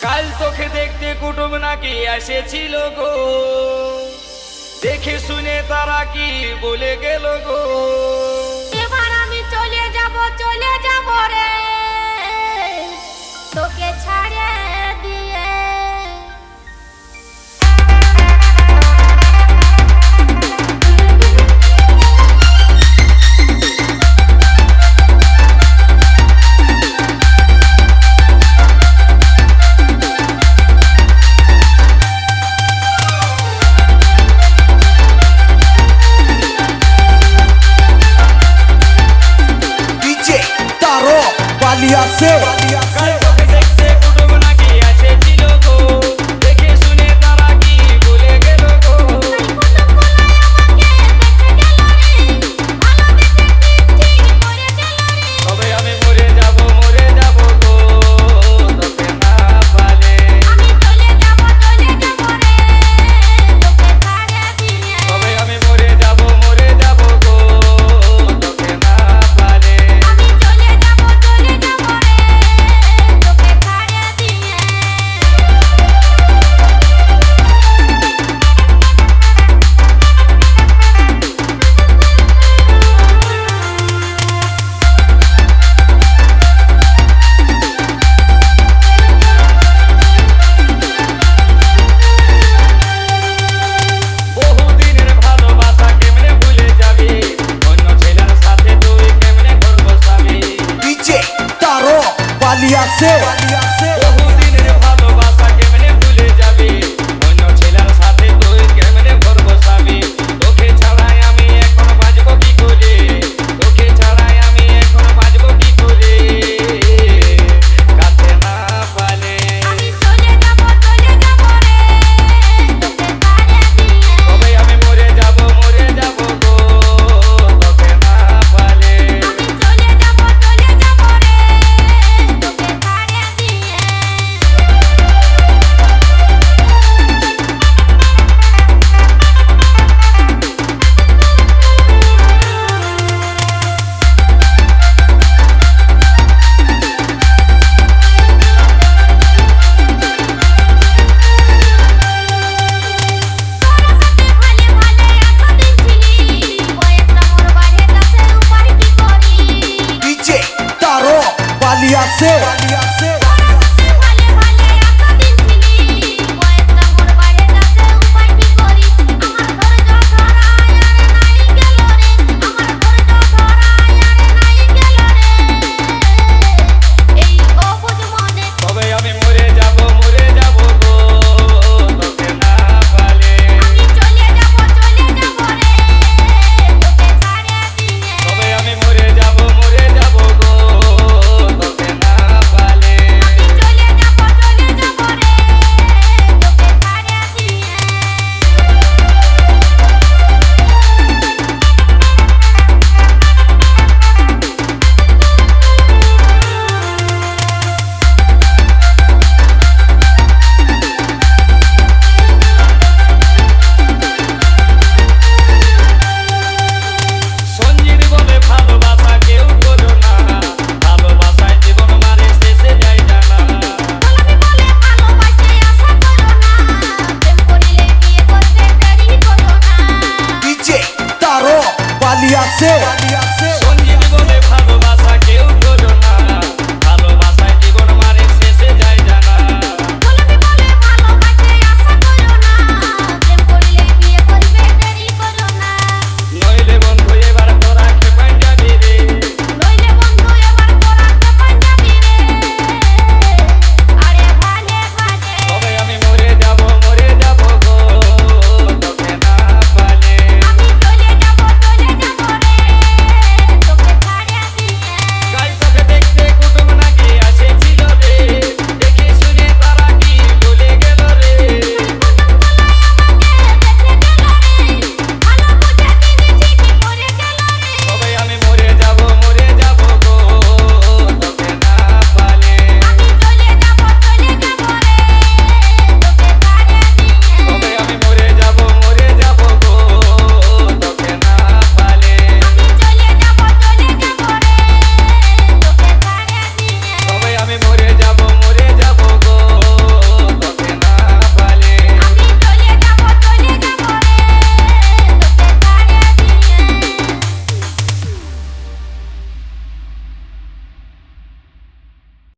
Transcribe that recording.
কাল তোকে দেখতে কুটুম নাকি এসেছিল গো, দেখে শুনে তারা কি বলে গেল গো। এবার আমি চলে যাব রে তোকে ছাড়ে দিয়ে। বহুদিনের ভালোবাসা কেমনে ভুলে যাবি, অন্য ছেলের সাথে তুই কেমনে ঘর বসাবি। তোকে ছাড়াই আমি এখন বাঁচবো কি করে, তোকে ছাড়াই আমি এখন বাঁচবো কি করে। কাছে না পালে আমি চলে যাব রে তোকে ছাড়ে দিয়ে। তবে আমি মরে যাব গো, তোকে না পালে। আমি চলে যাব রে তোকে ছাড়ে দিয়ে। DJ Taro Baliase